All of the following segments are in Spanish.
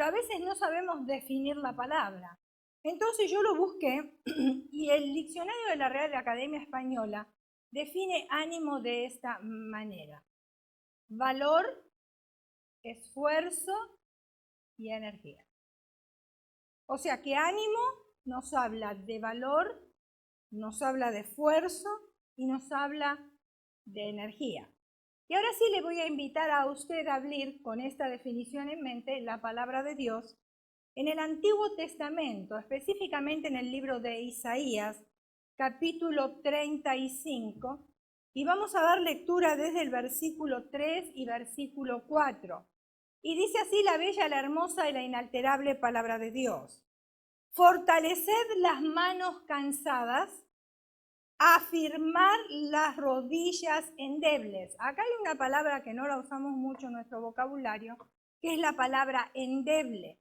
pero a veces no sabemos definir la palabra. Entonces yo lo busqué y el diccionario de la Real Academia Española define ánimo de esta manera: valor, esfuerzo y energía. O sea que ánimo nos habla de valor, nos habla de esfuerzo y nos habla de energía. Y ahora sí le voy a invitar a usted a abrir, con esta definición en mente, la palabra de Dios en el Antiguo Testamento, específicamente en el libro de Isaías, capítulo 35, y vamos a dar lectura desde el versículo 3 y versículo 4. Y dice así la bella, la hermosa y la inalterable palabra de Dios: fortaleced las manos cansadas, afirmar las rodillas endebles. Acá hay una palabra que no la usamos mucho en nuestro vocabulario, que es la palabra endeble.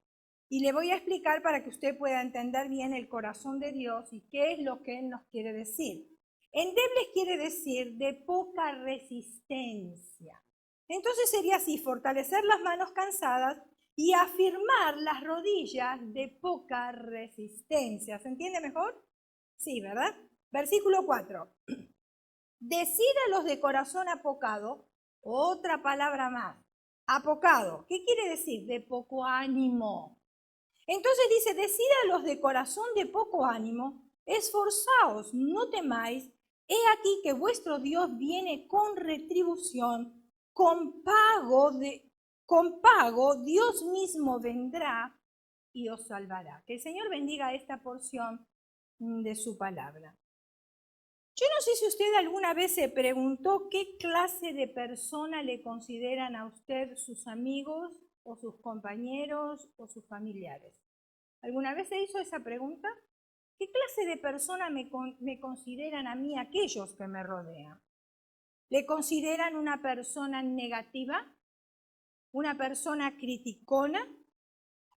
Y le voy a explicar para que usted pueda entender bien el corazón de Dios y qué es lo que Él nos quiere decir. Endebles quiere decir de poca resistencia. Entonces sería así: fortalecer las manos cansadas y afirmar las rodillas de poca resistencia. ¿Se entiende mejor? Sí, ¿verdad? Versículo 4. Decid a los de corazón apocado, otra palabra más, apocado. ¿Qué quiere decir? De poco ánimo. Entonces dice: decid a los de corazón de poco ánimo, esforzaos, no temáis, he aquí que vuestro Dios viene con retribución, con pago, Dios mismo vendrá y os salvará. Que el Señor bendiga esta porción de su palabra. Yo no sé si usted alguna vez se preguntó qué clase de persona le consideran a usted sus amigos o sus compañeros o sus familiares. ¿Alguna vez se hizo esa pregunta? ¿Qué clase de persona me consideran a mí aquellos que me rodean? ¿Le consideran una persona negativa? ¿Una persona criticona?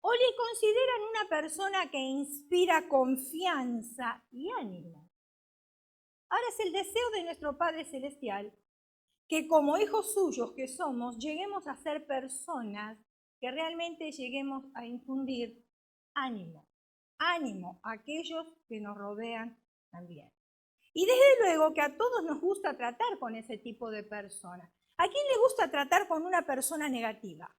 ¿O le consideran una persona que inspira confianza y ánimo? Ahora es el deseo de nuestro Padre Celestial que como hijos suyos que somos, lleguemos a ser personas que realmente lleguemos a infundir ánimo a aquellos que nos rodean también. Y desde luego que a todos nos gusta tratar con ese tipo de personas. ¿A quién le gusta tratar con una persona negativa?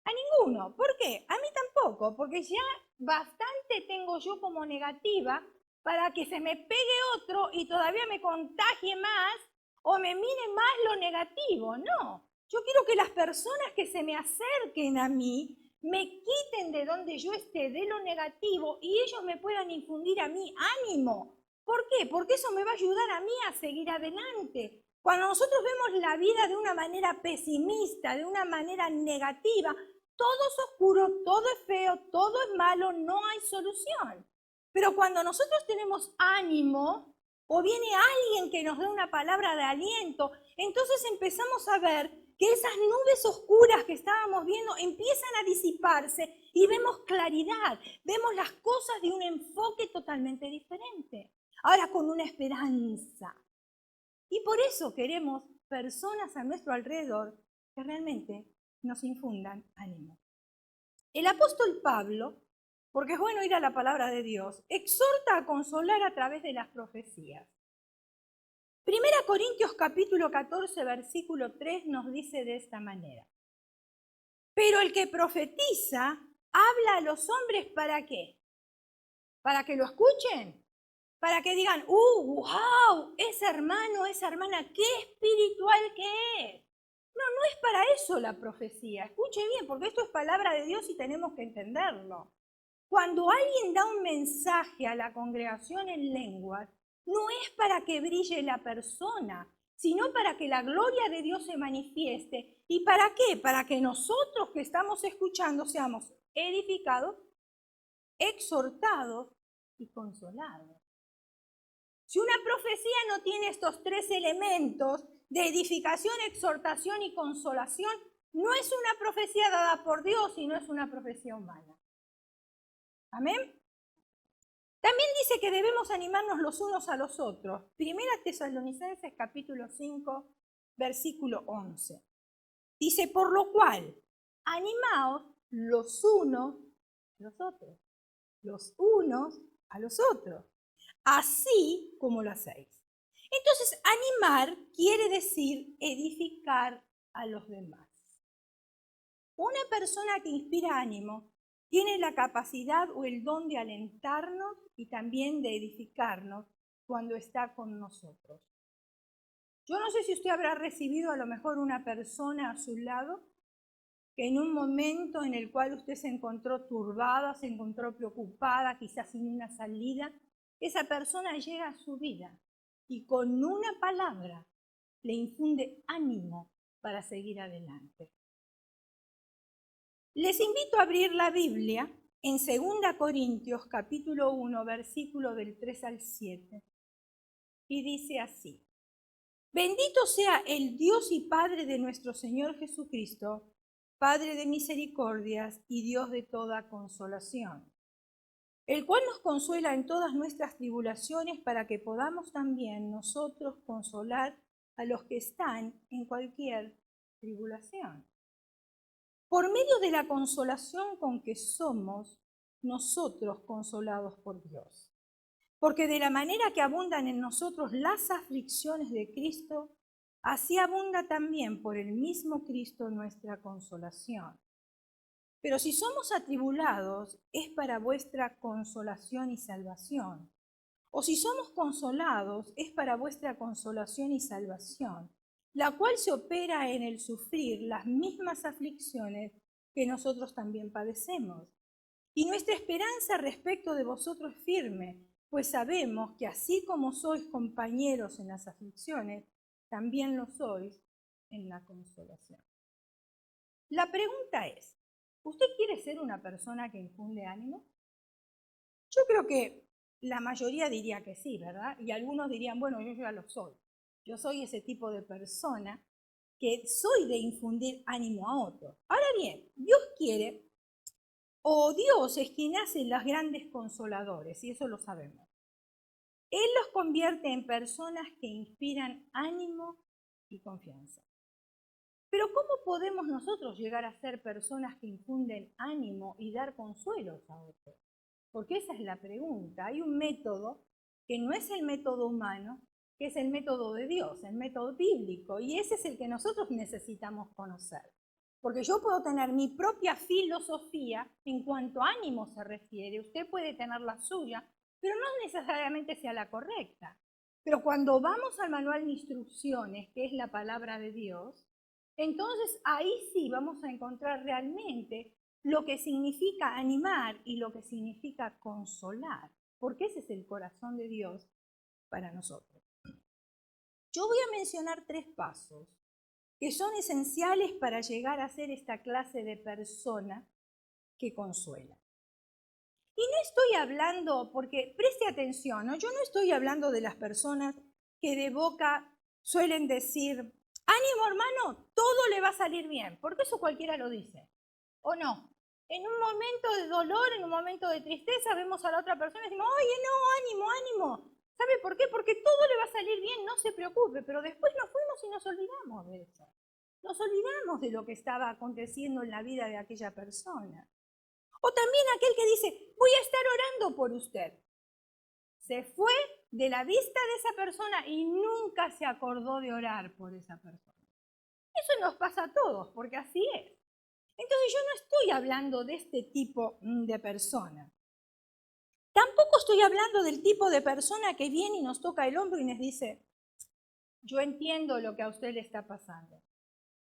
A ninguno. ¿Por qué? A mí tampoco, porque ya bastante tengo yo como negativa para que se me pegue otro y todavía me contagie más o me mire más lo negativo. No, yo quiero que las personas que se me acerquen a mí me quiten de donde yo esté, de lo negativo, y ellos me puedan infundir a mí ánimo. ¿Por qué? Porque eso me va a ayudar a mí a seguir adelante. Cuando nosotros vemos la vida de una manera pesimista, de una manera negativa, todo es oscuro, todo es feo, todo es malo, no hay solución. Pero cuando nosotros tenemos ánimo, o viene alguien que nos da una palabra de aliento, entonces empezamos a ver que esas nubes oscuras que estábamos viendo empiezan a disiparse y vemos claridad, vemos las cosas de un enfoque totalmente diferente. Ahora con una esperanza. Y por eso queremos personas a nuestro alrededor que realmente nos infundan ánimo. El apóstol Pablo, porque es bueno ir a la palabra de Dios, exhorta a consolar a través de las profecías. Primera Corintios capítulo 14, versículo 3 nos dice de esta manera: pero el que profetiza habla a los hombres ¿para qué? ¿Para que lo escuchen? Para que digan, wow, ese hermano, esa hermana, qué espiritual que es. No, no es para eso la profecía. Escuche bien, porque esto es palabra de Dios y tenemos que entenderlo. Cuando alguien da un mensaje a la congregación en lenguas, no es para que brille la persona, sino para que la gloria de Dios se manifieste. ¿Y para qué? Para que nosotros que estamos escuchando seamos edificados, exhortados y consolados. Si una profecía no tiene estos tres elementos de edificación, exhortación y consolación, no es una profecía dada por Dios, sino es una profecía humana. Amén. También dice que debemos animarnos los unos a los otros. Primera Tesalonicenses capítulo 5, versículo 11. Dice, por lo cual, animaos los unos a los otros, los unos a los otros, así como lo hacéis. Entonces, animar quiere decir edificar a los demás. Una persona que inspira ánimo tiene la capacidad o el don de alentarnos y también de edificarnos cuando está con nosotros. Yo no sé si usted habrá recibido a lo mejor una persona a su lado que en un momento en el cual usted se encontró turbada, se encontró preocupada, quizás sin una salida, esa persona llega a su vida y con una palabra le infunde ánimo para seguir adelante. Les invito a abrir la Biblia en 2 Corintios capítulo 1, versículo del 3 al 7. Y dice así: Bendito sea el Dios y Padre de nuestro Señor Jesucristo, Padre de misericordias y Dios de toda consolación, el cual nos consuela en todas nuestras tribulaciones para que podamos también nosotros consolar a los que están en cualquier tribulación. Por medio de la consolación con que somos nosotros consolados por Dios. Porque de la manera que abundan en nosotros las aflicciones de Cristo, así abunda también por el mismo Cristo nuestra consolación. Pero si somos atribulados, es para vuestra consolación y salvación. O si somos consolados, es para vuestra consolación y salvación, la cual se opera en el sufrir las mismas aflicciones que nosotros también padecemos. Y nuestra esperanza respecto de vosotros es firme, pues sabemos que así como sois compañeros en las aflicciones, también lo sois en la consolación. La pregunta es, ¿usted quiere ser una persona que infunde ánimo? Yo creo que la mayoría diría que sí, ¿verdad? Y algunos dirían, bueno, yo ya lo soy. Yo soy ese tipo de persona que soy de infundir ánimo a otros. Ahora bien, Dios quiere, o Dios es quien hace los grandes consoladores, y eso lo sabemos. Él los convierte en personas que inspiran ánimo y confianza. Pero ¿cómo podemos nosotros llegar a ser personas que infunden ánimo y dar consuelos a otros? Porque esa es la pregunta. Hay un método que no es el método humano, que es el método de Dios, el método bíblico, y ese es el que nosotros necesitamos conocer. Porque yo puedo tener mi propia filosofía en cuanto a ánimo se refiere, usted puede tener la suya, pero no necesariamente sea la correcta. Pero cuando vamos al manual de instrucciones, que es la palabra de Dios, entonces ahí sí vamos a encontrar realmente lo que significa animar y lo que significa consolar, porque ese es el corazón de Dios para nosotros. Yo voy a mencionar 3 pasos que son esenciales para llegar a ser esta clase de persona que consuela. Y no estoy hablando, porque preste atención, ¿no? Yo no estoy hablando de las personas que de boca suelen decir, ánimo hermano, todo le va a salir bien, porque eso cualquiera lo dice, ¿o no? En un momento de dolor, en un momento de tristeza, vemos a la otra persona y decimos, oye, no, ánimo, ánimo. ¿Sabe por qué? Porque todo le va a salir bien, no se preocupe, pero después nos fuimos y nos olvidamos de eso. Nos olvidamos de lo que estaba aconteciendo en la vida de aquella persona. O también aquel que dice, voy a estar orando por usted. Se fue de la vista de esa persona y nunca se acordó de orar por esa persona. Eso nos pasa a todos, porque así es. Entonces yo no estoy hablando de este tipo de persona. Tampoco estoy hablando del tipo de persona que viene y nos toca el hombro y nos dice, yo entiendo lo que a usted le está pasando,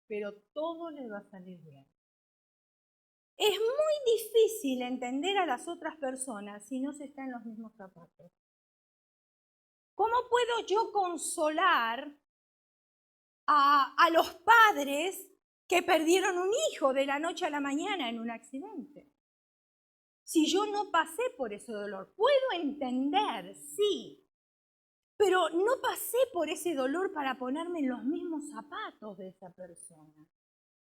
pero todo le va a salir bien. Es muy difícil entender a las otras personas si no se está en los mismos zapatos. ¿Cómo puedo yo consolar a los padres que perdieron un hijo de la noche a la mañana en un accidente? Si yo no pasé por ese dolor, puedo entender, sí, pero no pasé por ese dolor para ponerme en los mismos zapatos de esa persona.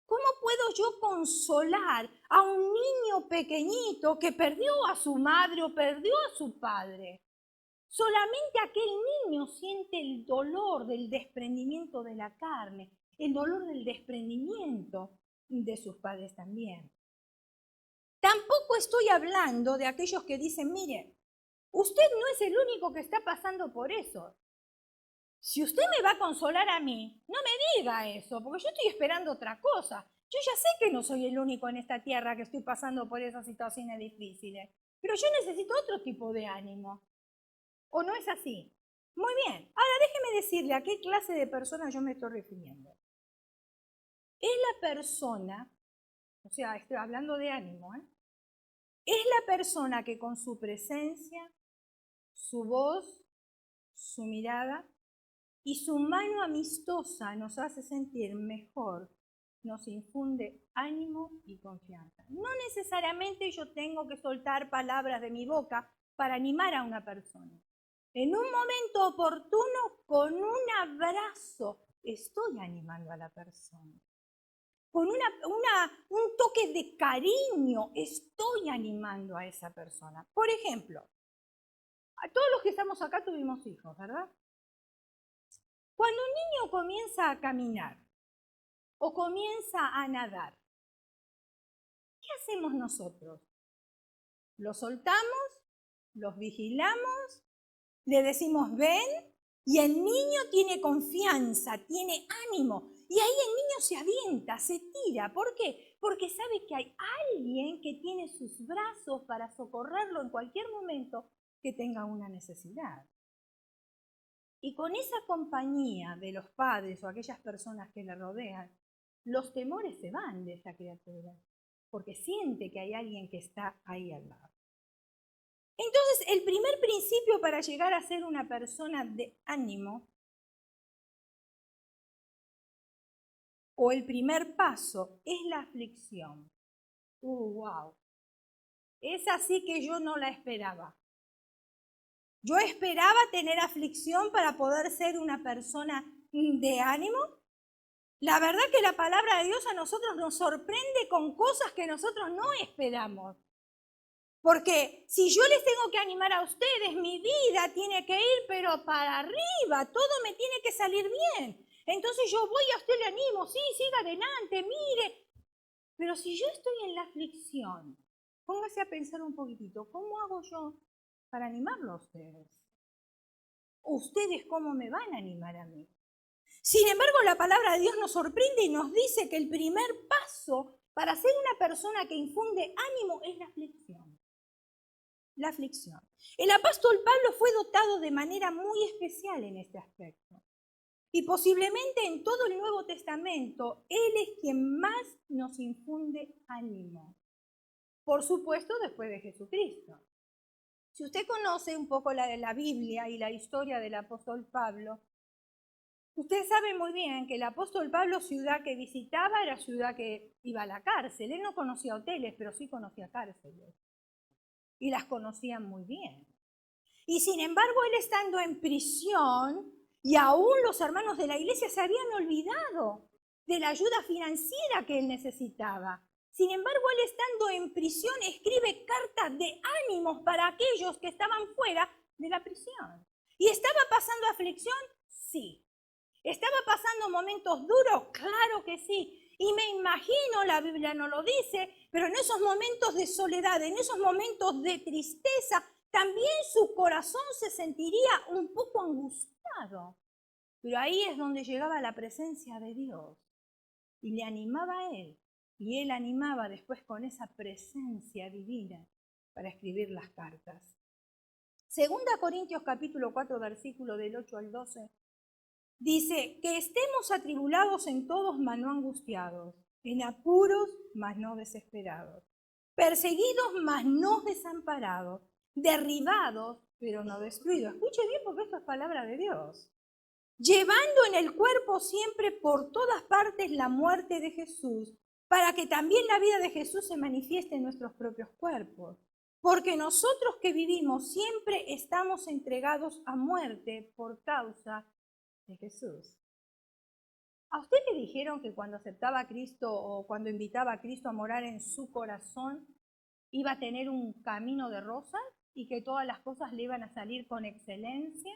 ¿Cómo puedo yo consolar a un niño pequeñito que perdió a su madre o perdió a su padre? Solamente aquel niño siente el dolor del desprendimiento de la carne, el dolor del desprendimiento de sus padres también. tampoco estoy hablando de aquellos que dicen, mire, usted no es el único que está pasando por eso. Si usted me va a consolar a mí, no me diga eso, porque yo estoy esperando otra cosa. Yo ya sé que no soy el único en esta tierra que estoy pasando por esas situaciones difíciles, pero yo necesito otro tipo de ánimo. ¿O no es así? Muy bien. Ahora déjeme decirle a qué clase de persona yo me estoy refiriendo. Es la persona, o sea, estoy hablando de ánimo, es la persona que con su presencia, su voz, su mirada y su mano amistosa nos hace sentir mejor, nos infunde ánimo y confianza. No necesariamente yo tengo que soltar palabras de mi boca para animar a una persona. En un momento oportuno, con un abrazo, estoy animando a la persona. Con un toque de cariño, estoy animando a esa persona. Por ejemplo, a todos los que estamos acá tuvimos hijos, ¿verdad? Cuando un niño comienza a caminar o comienza a nadar, ¿qué hacemos nosotros? ¿Los soltamos? ¿Los vigilamos? ¿Le decimos ven? Y el niño tiene confianza, tiene ánimo. Y ahí el niño se avienta, se tira. ¿Por qué? Porque sabe que hay alguien que tiene sus brazos para socorrerlo en cualquier momento que tenga una necesidad. Y con esa compañía de los padres o aquellas personas que le rodean, los temores se van de esa criatura, porque siente que hay alguien que está ahí al lado. Entonces, el primer principio para llegar a ser una persona de ánimo, o el primer paso, es la aflicción. ¡Wow! Es así que yo no la esperaba. Yo esperaba tener aflicción para poder ser una persona de ánimo. La verdad que la palabra de Dios a nosotros nos sorprende con cosas que nosotros no esperamos. Porque si yo les tengo que animar a ustedes, mi vida tiene que ir pero para arriba, todo me tiene que salir bien. Entonces yo voy a usted le animo, sí, siga adelante, mire. Pero si yo estoy en la aflicción, póngase a pensar un poquitito, ¿cómo hago yo para animarlo a ustedes? ¿Ustedes cómo me van a animar a mí? Sin embargo, la palabra de Dios nos sorprende y nos dice que el primer paso para ser una persona que infunde ánimo es la aflicción. La aflicción. El apóstol Pablo fue dotado de manera muy especial en este aspecto. Y posiblemente en todo el Nuevo Testamento, él es quien más nos infunde ánimo. Por supuesto, después de Jesucristo. Si usted conoce un poco la Biblia y la historia del apóstol Pablo, usted sabe muy bien que el apóstol Pablo, ciudad que visitaba, era ciudad que iba a la cárcel. Él no conocía hoteles, pero sí conocía cárceles. Y las conocían muy bien. Y sin embargo, él estando en prisión, y aún los hermanos de la iglesia se habían olvidado de la ayuda financiera que él necesitaba. Sin embargo, él estando en prisión escribe cartas de ánimos para aquellos que estaban fuera de la prisión. ¿Y estaba pasando aflicción? Sí. ¿Estaba pasando momentos duros? Claro que sí. Y me imagino, la Biblia no lo dice, pero en esos momentos de soledad, en esos momentos de tristeza, también su corazón se sentiría un poco angustiado. Pero ahí es donde llegaba la presencia de Dios y le animaba a él. Y él animaba después con esa presencia divina para escribir las cartas. Segunda Corintios capítulo 4, versículo del 8 al 12. Dice, que estemos atribulados en todos, mas no angustiados, en apuros, mas no desesperados, perseguidos, mas no desamparados, derribados, pero no destruidos. Escuche bien porque esto es palabra de Dios. Llevando en el cuerpo siempre por todas partes la muerte de Jesús, para que también la vida de Jesús se manifieste en nuestros propios cuerpos. Porque nosotros que vivimos siempre estamos entregados a muerte por causa de Jesús. ¿A usted le dijeron que cuando aceptaba a Cristo o cuando invitaba a Cristo a morar en su corazón, iba a tener un camino de rosas y que todas las cosas le iban a salir con excelencia?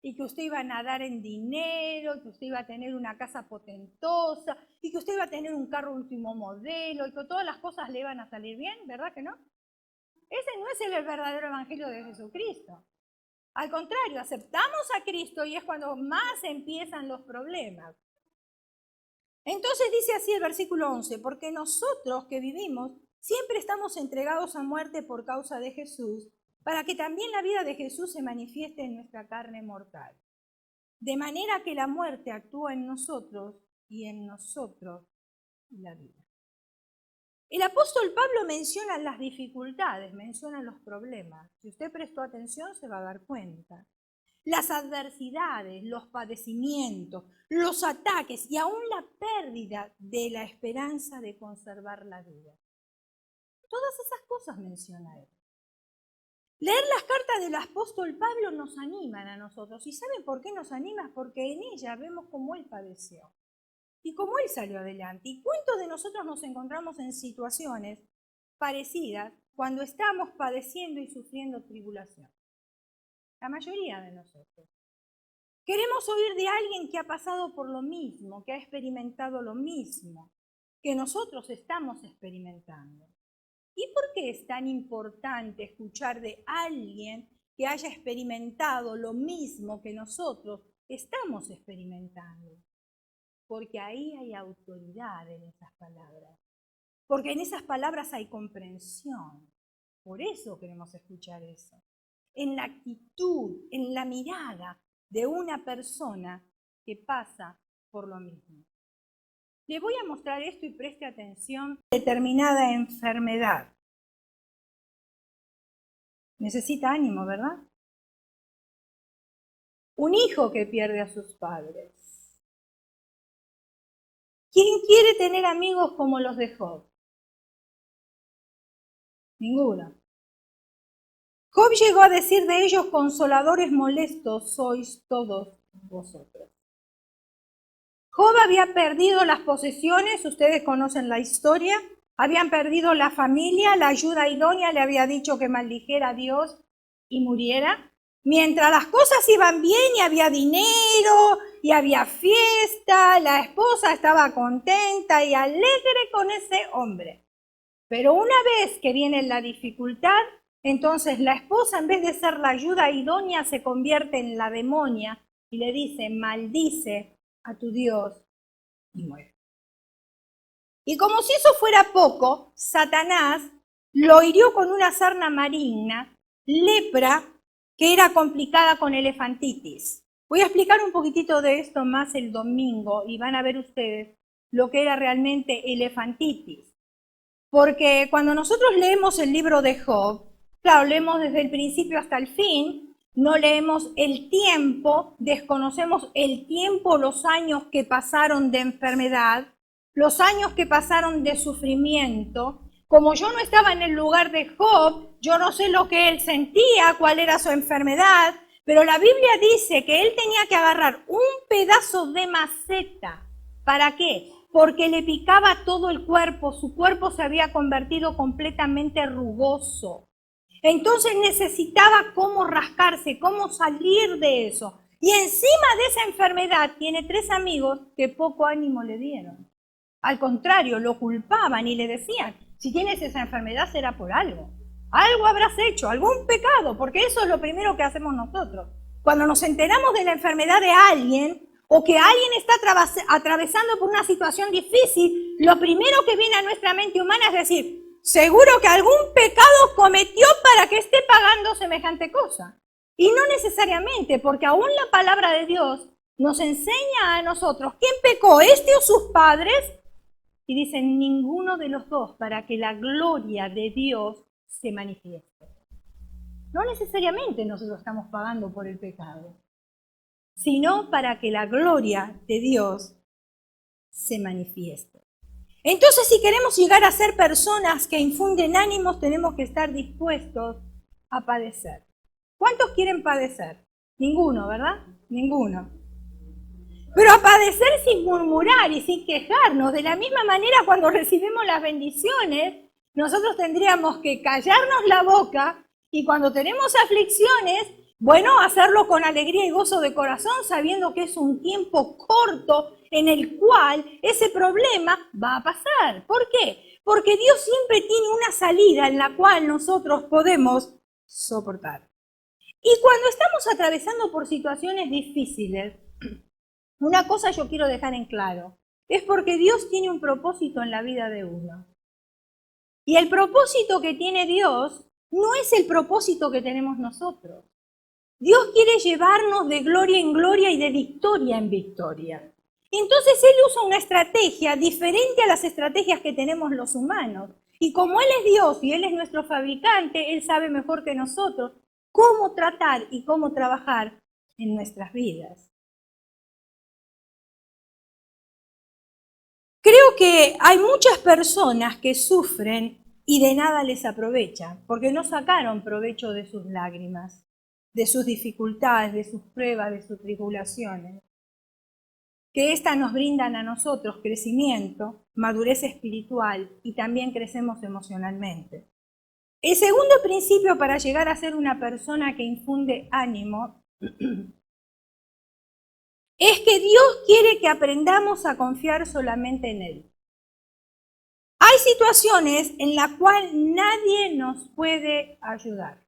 Y que usted iba a nadar en dinero, que usted iba a tener una casa potentosa, y que usted iba a tener un carro último modelo, y que todas las cosas le iban a salir bien, ¿verdad que no? Ese no es el verdadero evangelio de Jesucristo. Al contrario, aceptamos a Cristo y es cuando más empiezan los problemas. Entonces dice así el versículo 11, porque nosotros que vivimos siempre estamos entregados a muerte por causa de Jesús, para que también la vida de Jesús se manifieste en nuestra carne mortal. De manera que la muerte actúa en nosotros y en nosotros la vida. El apóstol Pablo menciona las dificultades, menciona los problemas. Si usted prestó atención se va a dar cuenta. Las adversidades, los padecimientos, los ataques y aún la pérdida de la esperanza de conservar la vida. Todas esas cosas menciona él. Leer las cartas del apóstol Pablo nos animan a nosotros. ¿Y saben por qué nos anima? Porque en ella vemos cómo él padeció y cómo él salió adelante. ¿Y cuántos de nosotros nos encontramos en situaciones parecidas cuando estamos padeciendo y sufriendo tribulación? La mayoría de nosotros. Queremos oír de alguien que ha pasado por lo mismo, que ha experimentado lo mismo que nosotros estamos experimentando. ¿Y por qué es tan importante escuchar de alguien que haya experimentado lo mismo que nosotros estamos experimentando? Porque ahí hay autoridad en esas palabras. Porque en esas palabras hay comprensión. Por eso queremos escuchar eso. En la actitud, en la mirada de una persona que pasa por lo mismo. Le voy a mostrar esto y preste atención. Determinada enfermedad. Necesita ánimo, ¿verdad? Un hijo que pierde a sus padres. ¿Quién quiere tener amigos como los de Job? Ninguno. Job llegó a decir de ellos, consoladores molestos sois todos vosotros. Job había perdido las posesiones, ustedes conocen la historia, habían perdido la familia, la ayuda idónea le había dicho que maldijera a Dios y muriera. Mientras las cosas iban bien y había dinero y había fiesta, la esposa estaba contenta y alegre con ese hombre. Pero una vez que viene la dificultad, entonces la esposa, en vez de ser la ayuda idónea, se convierte en la demonia y le dice, maldice a tu Dios y muere. Y como si eso fuera poco, Satanás lo hirió con una sarna maligna, lepra, que era complicada con elefantitis. Voy a explicar un poquitito de esto más el domingo y van a ver ustedes lo que era realmente elefantitis. Porque cuando nosotros leemos el libro de Job, claro, leemos desde el principio hasta el fin, no leemos el tiempo, desconocemos el tiempo, los años que pasaron de enfermedad, los años que pasaron de sufrimiento. Como yo no estaba en el lugar de Job, yo no sé lo que él sentía, cuál era su enfermedad, pero la Biblia dice que él tenía que agarrar un pedazo de maceta. ¿Para qué? Porque le picaba todo el cuerpo, su cuerpo se había convertido completamente rugoso. Entonces necesitaba cómo rascarse, cómo salir de eso. Y encima de esa enfermedad tiene 3 amigos que poco ánimo le dieron. Al contrario, lo culpaban y le decían, si tienes esa enfermedad será por algo. Algo habrás hecho, algún pecado, porque eso es lo primero que hacemos nosotros. Cuando nos enteramos de la enfermedad de alguien o que alguien está atravesando por una situación difícil, lo primero que viene a nuestra mente humana es decir, seguro que algún pecado cometió para que esté pagando semejante cosa. Y no necesariamente, porque aún la palabra de Dios nos enseña a nosotros quién pecó, este o sus padres, y dicen ninguno de los dos, para que la gloria de Dios se manifieste. No necesariamente nosotros estamos pagando por el pecado, sino para que la gloria de Dios se manifieste. Entonces, si queremos llegar a ser personas que infunden ánimos, tenemos que estar dispuestos a padecer. ¿Cuántos quieren padecer? Ninguno, ¿verdad? Ninguno. Pero a padecer sin murmurar y sin quejarnos. De la misma manera, cuando recibimos las bendiciones, nosotros tendríamos que callarnos la boca y cuando tenemos aflicciones, Bueno, hacerlo con alegría y gozo de corazón, sabiendo que es un tiempo corto en el cual ese problema va a pasar. ¿Por qué? Porque Dios siempre tiene una salida en la cual nosotros podemos soportar. Y cuando estamos atravesando por situaciones difíciles, una cosa yo quiero dejar en claro, es porque Dios tiene un propósito en la vida de uno. Y el propósito que tiene Dios no es el propósito que tenemos nosotros. Dios quiere llevarnos de gloria en gloria y de victoria en victoria. Entonces Él usa una estrategia diferente a las estrategias que tenemos los humanos. Y como Él es Dios y Él es nuestro fabricante, Él sabe mejor que nosotros cómo tratar y cómo trabajar en nuestras vidas. Creo que hay muchas personas que sufren y de nada les aprovechan, porque no sacaron provecho de sus lágrimas, de sus dificultades, de sus pruebas, de sus tribulaciones. Que éstas nos brindan a nosotros crecimiento, madurez espiritual y también crecemos emocionalmente. El segundo principio para llegar a ser una persona que infunde ánimo es que Dios quiere que aprendamos a confiar solamente en Él. Hay situaciones en las cuales nadie nos puede ayudar.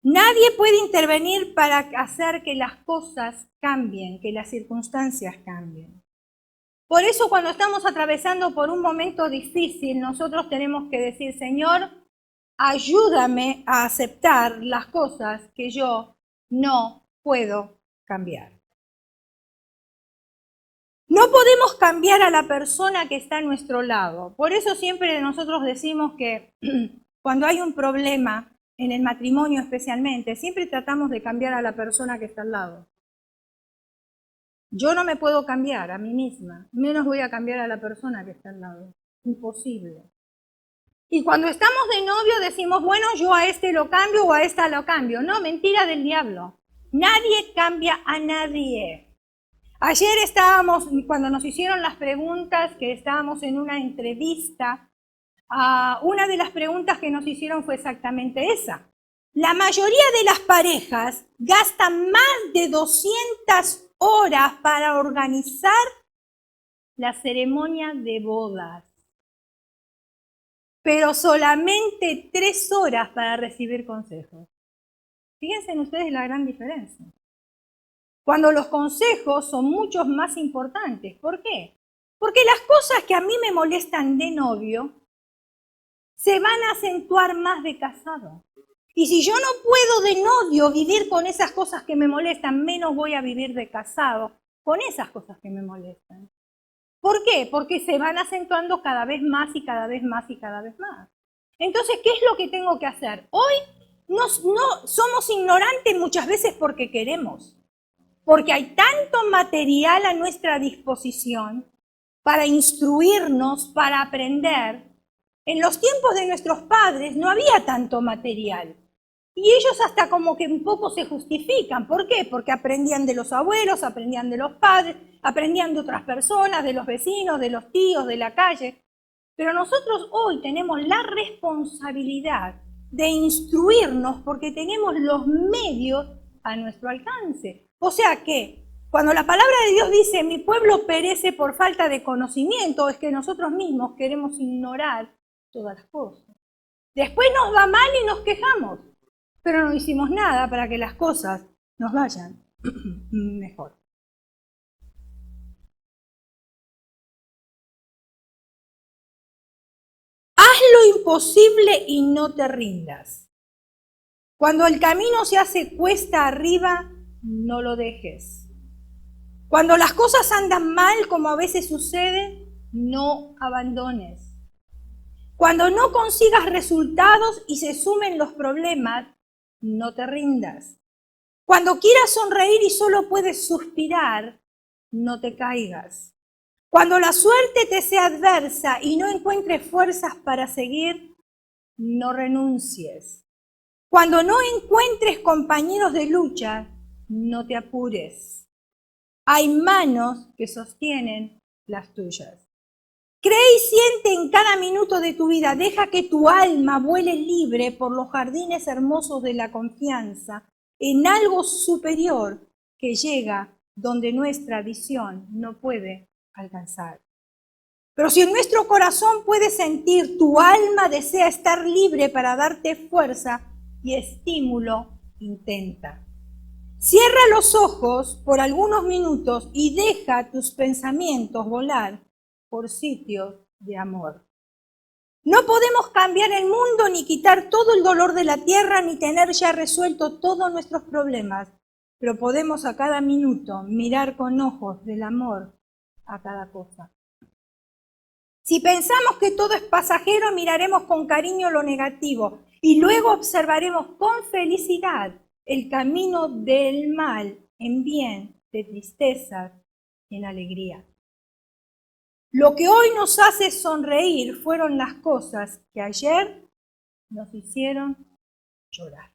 Nadie puede intervenir para hacer que las cosas cambien, que las circunstancias cambien. Por eso cuando estamos atravesando por un momento difícil, nosotros tenemos que decir, Señor, ayúdame a aceptar las cosas que yo no puedo cambiar. No podemos cambiar a la persona que está a nuestro lado. Por eso siempre nosotros decimos que cuando hay un problema, en el matrimonio especialmente, siempre tratamos de cambiar a la persona que está al lado. Yo no me puedo cambiar a mí misma, menos voy a cambiar a la persona que está al lado. Imposible. Y cuando estamos de novio decimos, bueno, yo a este lo cambio o a esta lo cambio. No, mentira del diablo. Nadie cambia a nadie. Ayer estábamos, cuando nos hicieron las preguntas, que estábamos en una entrevista, una de las preguntas que nos hicieron fue exactamente esa. La mayoría de las parejas gastan más de 200 horas para organizar la ceremonia de bodas, pero solamente 3 horas para recibir consejos. Fíjense en ustedes la gran diferencia. Cuando los consejos son mucho más importantes. ¿Por qué? Porque las cosas que a mí me molestan de novio se van a acentuar más de casado. Y si yo no puedo de novio vivir con esas cosas que me molestan, menos voy a vivir de casado con esas cosas que me molestan. ¿Por qué? Porque se van acentuando cada vez más y cada vez más y cada vez más. Entonces, ¿qué es lo que tengo que hacer? Hoy no somos ignorantes muchas veces porque queremos, porque hay tanto material a nuestra disposición para instruirnos, para aprender. En los tiempos de nuestros padres no había tanto material. Y ellos hasta como que un poco se justifican. ¿Por qué? Porque aprendían de los abuelos, aprendían de los padres, aprendían de otras personas, de los vecinos, de los tíos, de la calle. Pero nosotros hoy tenemos la responsabilidad de instruirnos porque tenemos los medios a nuestro alcance. O sea que cuando la palabra de Dios dice mi pueblo perece por falta de conocimiento, es que nosotros mismos queremos ignorar todas las cosas. Después nos va mal y nos quejamos, pero no hicimos nada para que las cosas nos vayan mejor. Haz lo imposible y no te rindas. Cuando el camino se hace cuesta arriba, no lo dejes. Cuando las cosas andan mal, como a veces sucede, no abandones. Cuando no consigas resultados y se sumen los problemas, no te rindas. Cuando quieras sonreír y solo puedes suspirar, no te caigas. Cuando la suerte te sea adversa y no encuentres fuerzas para seguir, no renuncies. Cuando no encuentres compañeros de lucha, no te apures. Hay manos que sostienen las tuyas. Cree y siente en cada minuto de tu vida. Deja que tu alma vuele libre por los jardines hermosos de la confianza en algo superior que llega donde nuestra visión no puede alcanzar. Pero si en nuestro corazón puedes sentir, tu alma desea estar libre para darte fuerza y estímulo, intenta. Cierra los ojos por algunos minutos y deja tus pensamientos volar por sitios de amor. No podemos cambiar el mundo, ni quitar todo el dolor de la tierra, ni tener ya resuelto todos nuestros problemas, pero podemos a cada minuto mirar con ojos del amor a cada cosa. Si pensamos que todo es pasajero, miraremos con cariño lo negativo y luego observaremos con felicidad el camino del mal en bien, de tristezas en alegría. Lo que hoy nos hace sonreír fueron las cosas que ayer nos hicieron llorar.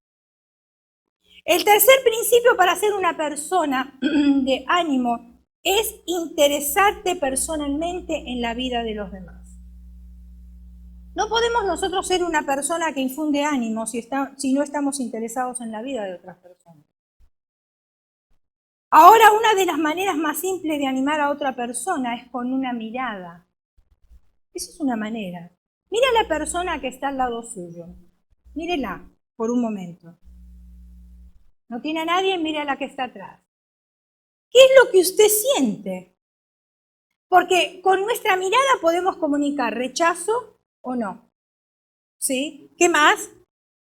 El tercer principio para ser una persona de ánimo es interesarte personalmente en la vida de los demás. No podemos nosotros ser una persona que infunde ánimo si no estamos interesados en la vida de otras personas. Ahora, una de las maneras más simples de animar a otra persona es con una mirada. Esa es una manera. Mira a la persona que está al lado suyo. Mírela por un momento. No tiene a nadie, mire a la que está atrás. ¿Qué es lo que usted siente? Porque con nuestra mirada podemos comunicar rechazo o no. ¿Sí? ¿Qué más?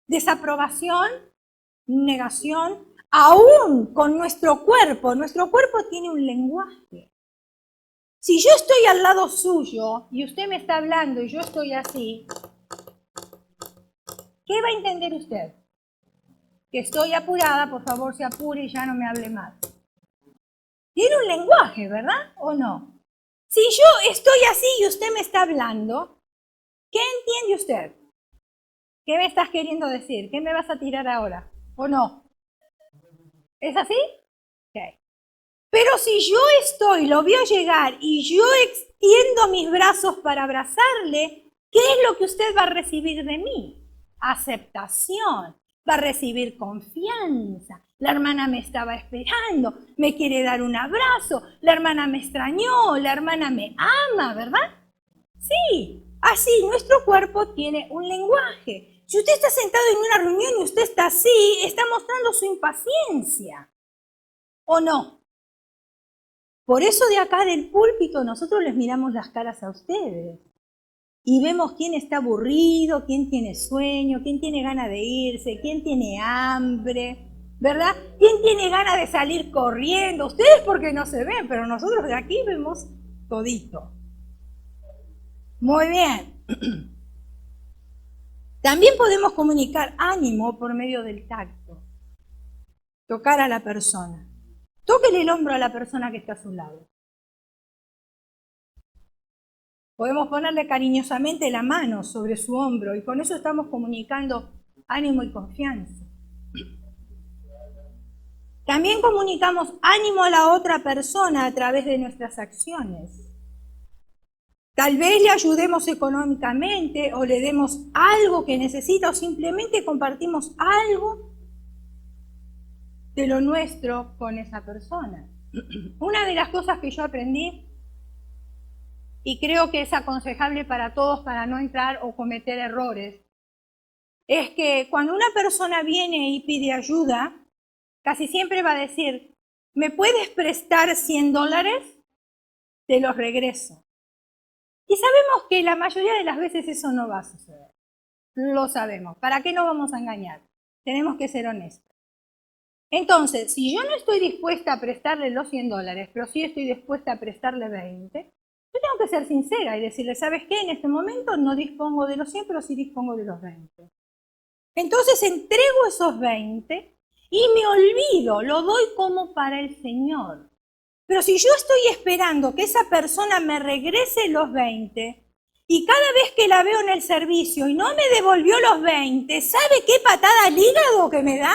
Desaprobación, negación. Aún con nuestro cuerpo tiene un lenguaje. Si yo estoy al lado suyo y usted me está hablando y yo estoy así, ¿qué va a entender usted? Que estoy apurada, por favor se apure y ya no me hable más. Tiene un lenguaje, ¿verdad? ¿O no? Si yo estoy así y usted me está hablando, ¿qué entiende usted? ¿Qué me estás queriendo decir? ¿Qué me vas a tirar ahora? ¿O no? ¿Es así? Okay. Pero si yo lo veo llegar y yo extiendo mis brazos para abrazarle, ¿qué es lo que usted va a recibir de mí? Aceptación, va a recibir confianza. La hermana me estaba esperando, me quiere dar un abrazo, la hermana me extrañó, la hermana me ama, ¿verdad? Sí, así nuestro cuerpo tiene un lenguaje. Si usted está sentado en una reunión y usted está así, está mostrando su impaciencia, ¿o no? Por eso de acá del púlpito nosotros les miramos las caras a ustedes y vemos quién está aburrido, quién tiene sueño, quién tiene ganas de irse, quién tiene hambre, ¿verdad? ¿Quién tiene ganas de salir corriendo? Ustedes porque no se ven, pero nosotros de aquí vemos todito. Muy bien. También podemos comunicar ánimo por medio del tacto. Tocar a la persona. Tóquele el hombro a la persona que está a su lado. Podemos ponerle cariñosamente la mano sobre su hombro y con eso estamos comunicando ánimo y confianza. También comunicamos ánimo a la otra persona a través de nuestras acciones. Tal vez le ayudemos económicamente o le demos algo que necesita o simplemente compartimos algo de lo nuestro con esa persona. Una de las cosas que yo aprendí y creo que es aconsejable para todos para no entrar o cometer errores, es que cuando una persona viene y pide ayuda, casi siempre va a decir, ¿me puedes prestar $100? Te los regreso. Y sabemos que la mayoría de las veces eso no va a suceder. Lo sabemos. ¿Para qué nos vamos a engañar? Tenemos que ser honestos. Entonces, si yo no estoy dispuesta a prestarle los $100, pero sí estoy dispuesta a prestarle 20, yo tengo que ser sincera y decirle, ¿sabes qué? En este momento no dispongo de los 100, pero sí dispongo de los 20. Entonces entrego esos 20 y me olvido, lo doy como para el Señor. Pero si yo estoy esperando que esa persona me regrese los 20 y cada vez que la veo en el servicio y no me devolvió los 20, ¿sabe qué patada al hígado que me da?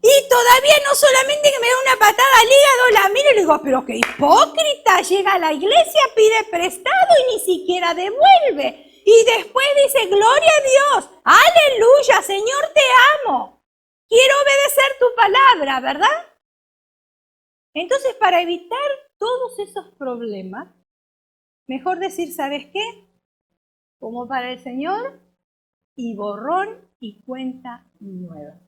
Y todavía no solamente que me da una patada al hígado, la miro y le digo, pero qué hipócrita, llega a la iglesia, pide prestado y ni siquiera devuelve. Y después dice, gloria a Dios, aleluya, Señor, te amo. Quiero obedecer tu palabra, ¿verdad? Entonces, para evitar todos esos problemas, mejor decir, ¿sabes qué? Como para el Señor, y borrón y cuenta nueva.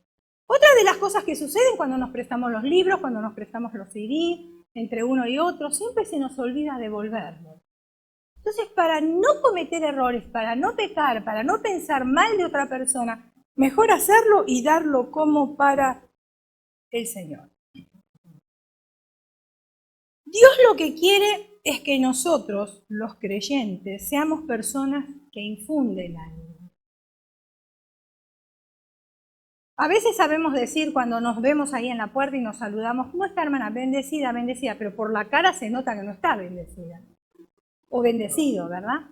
Otra de las cosas que suceden cuando nos prestamos los libros, cuando nos prestamos los CD, entre uno y otro, siempre se nos olvida devolverlos. Entonces, para no cometer errores, para no pecar, para no pensar mal de otra persona, mejor hacerlo y darlo como para el Señor. Dios lo que quiere es que nosotros, los creyentes, seamos personas que infunden ánimo. A veces sabemos decir cuando nos vemos ahí en la puerta y nos saludamos, ¿cómo está, hermana? Bendecida, bendecida, pero por la cara se nota que no está bendecida. O bendecido, ¿verdad?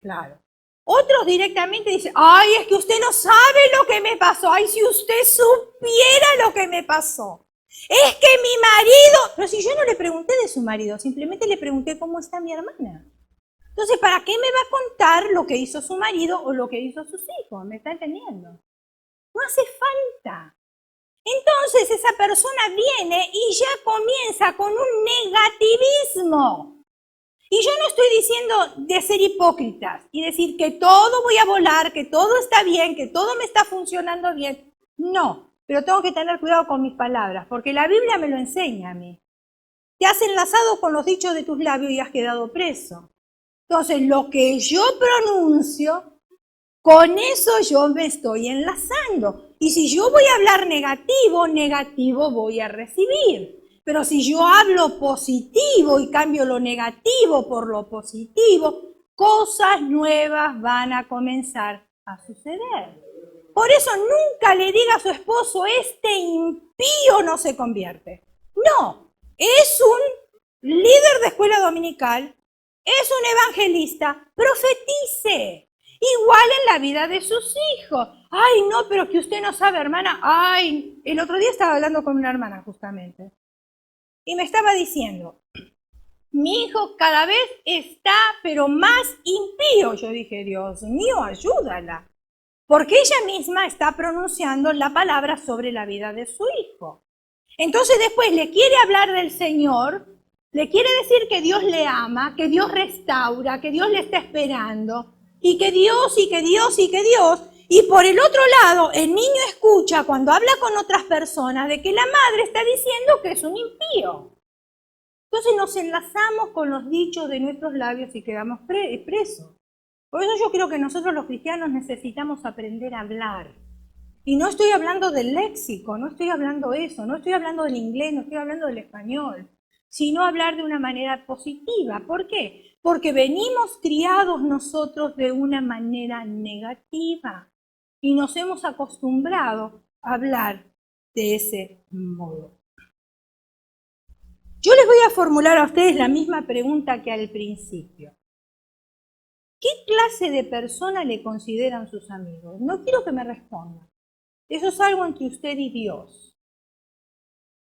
Claro. Otros directamente dicen, ay, es que usted no sabe lo que me pasó. Ay, si usted supiera lo que me pasó. Es que mi marido... Pero si yo no le pregunté de su marido, simplemente le pregunté cómo está mi hermana. Entonces, ¿para qué me va a contar lo que hizo su marido o lo que hizo sus hijos? ¿Me está entendiendo? No hace falta. Entonces esa persona viene y ya comienza con un negativismo. Y yo no estoy diciendo de ser hipócritas y decir que todo voy a volar, que todo está bien, que todo me está funcionando bien. No, pero tengo que tener cuidado con mis palabras, porque la Biblia me lo enseña a mí. Te has enlazado con los dichos de tus labios y has quedado preso. Entonces, lo que yo pronuncio, con eso yo me estoy enlazando. Y si yo voy a hablar negativo, negativo voy a recibir. Pero si yo hablo positivo y cambio lo negativo por lo positivo, cosas nuevas van a comenzar a suceder. Por eso nunca le diga a su esposo, este impío no se convierte. No, es un líder de escuela dominical, es un evangelista, profetice. Igual en la vida de sus hijos. Ay, no, pero que usted no sabe, hermana. Ay, el otro día estaba hablando con una hermana justamente. Y me estaba diciendo, mi hijo cada vez está, pero más impío. Yo dije, Dios mío, ayúdala. Porque ella misma está pronunciando la palabra sobre la vida de su hijo. Entonces después le quiere hablar del Señor, le quiere decir que Dios le ama, que Dios restaura, que Dios le está esperando. Y que Dios, y que Dios, y que Dios. Y por el otro lado, el niño escucha cuando habla con otras personas de que la madre está diciendo que es un impío. Entonces nos enlazamos con los dichos de nuestros labios y quedamos presos. Por eso yo creo que nosotros los cristianos necesitamos aprender a hablar. Y no estoy hablando del léxico, no estoy hablando eso, no estoy hablando del inglés, no estoy hablando del español, sino hablar de una manera positiva. ¿Por qué? Porque venimos criados nosotros de una manera negativa y nos hemos acostumbrado a hablar de ese modo. Yo les voy a formular a ustedes la misma pregunta que al principio. ¿Qué clase de persona le consideran sus amigos? No quiero que me respondan. Eso es algo entre usted y Dios.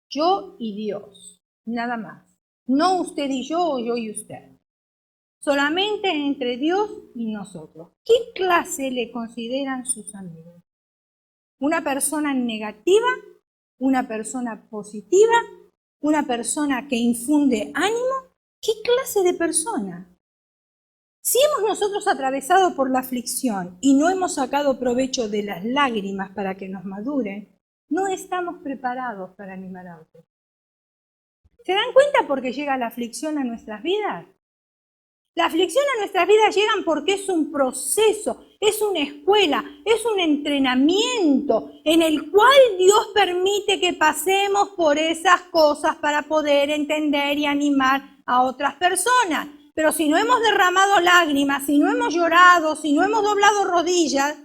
Yo y Dios, nada más. No usted y yo o yo y usted. Solamente entre Dios y nosotros. ¿Qué clase le consideran sus amigos? ¿Una persona negativa? ¿Una persona positiva? ¿Una persona que infunde ánimo? ¿Qué clase de persona? Si hemos nosotros atravesado por la aflicción y no hemos sacado provecho de las lágrimas para que nos maduren, no estamos preparados para animar a otros. ¿Se dan cuenta por qué llega la aflicción a nuestras vidas? La aflicción a nuestras vidas llega porque es un proceso, es una escuela, es un entrenamiento en el cual Dios permite que pasemos por esas cosas para poder entender y animar a otras personas. Pero si no hemos derramado lágrimas, si no hemos llorado, si no hemos doblado rodillas,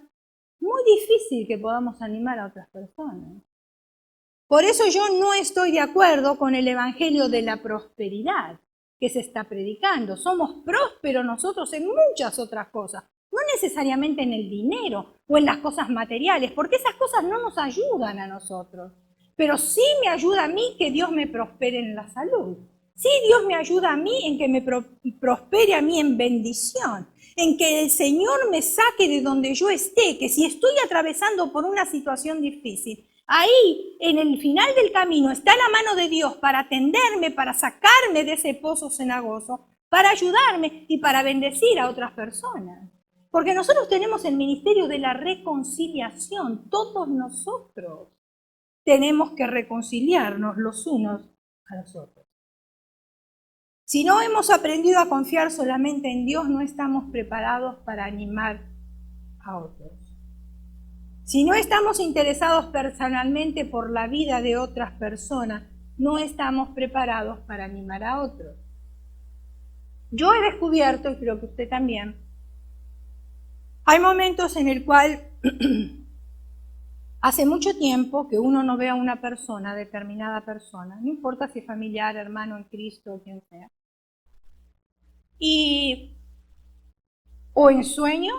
muy difícil que podamos animar a otras personas. Por eso yo no estoy de acuerdo con el evangelio de la prosperidad que se está predicando. Somos prósperos nosotros en muchas otras cosas, no necesariamente en el dinero o en las cosas materiales, porque esas cosas no nos ayudan a nosotros. pero sí me ayuda a mí que Dios me prospere en la salud. Sí, Dios me ayuda a mí en que me prospere a mí en bendición, en que el Señor me saque de donde yo esté, que si estoy atravesando por una situación difícil, ahí en el final del camino está la mano de Dios para atenderme, para sacarme de ese pozo cenagoso, para ayudarme y para bendecir a otras personas. Porque nosotros tenemos el ministerio de la reconciliación, todos nosotros tenemos que reconciliarnos los unos a los otros. Si no hemos aprendido a confiar solamente en Dios, no estamos preparados para animar a otros. Si no estamos interesados personalmente por la vida de otras personas, no estamos preparados para animar a otros. Yo he descubierto, y creo que usted también, hay momentos en el cual hace mucho tiempo que uno no ve a una persona, determinada persona, no importa si es familiar, hermano en Cristo o quien sea, y o en sueño,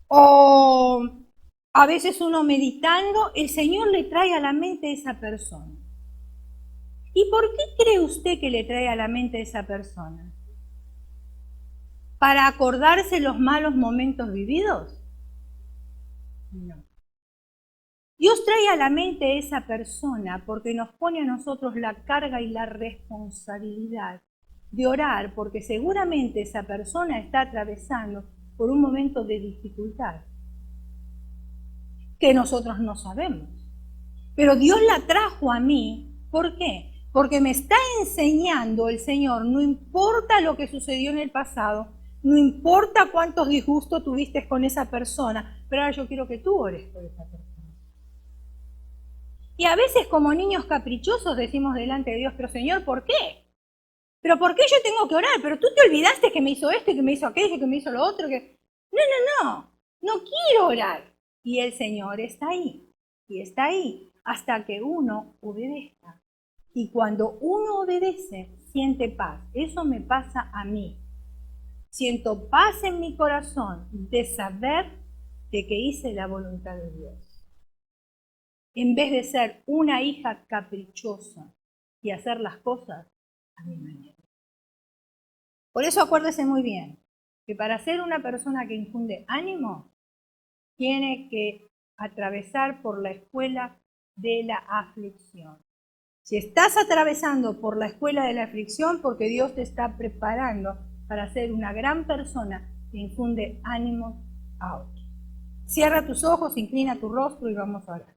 o a veces uno meditando, el Señor le trae a la mente a esa persona. ¿Y por qué cree usted que le trae a la mente a esa persona? ¿Para acordarse los malos momentos vividos? No. Dios trae a la mente a esa persona porque nos pone a nosotros la carga y la responsabilidad de orar, porque seguramente esa persona está atravesando por un momento de dificultad que nosotros no sabemos. Pero Dios la trajo a mí, ¿por qué? Porque me está enseñando el Señor, no importa lo que sucedió en el pasado, no importa cuántos disgustos tuviste con esa persona, pero ahora yo quiero que tú ores por esa persona. Y a veces como niños caprichosos decimos delante de Dios, pero Señor, ¿por qué? ¿Pero por qué yo tengo que orar? Pero tú te olvidaste que me hizo esto, y que me hizo aquello, que me hizo lo otro, que... No quiero orar. Y el Señor está ahí, y está ahí, hasta que uno obedezca. Y cuando uno obedece, siente paz. Eso me pasa a mí. Siento paz en mi corazón de saber de que hice la voluntad de Dios. En vez de ser una hija caprichosa y hacer las cosas a mi manera. Por eso acuérdese muy bien que para ser una persona que infunde ánimo, tiene que atravesar por la escuela de la aflicción. Si estás atravesando por la escuela de la aflicción, porque Dios te está preparando para ser una gran persona que infunde ánimo a otros. Cierra tus ojos, inclina tu rostro y vamos a orar.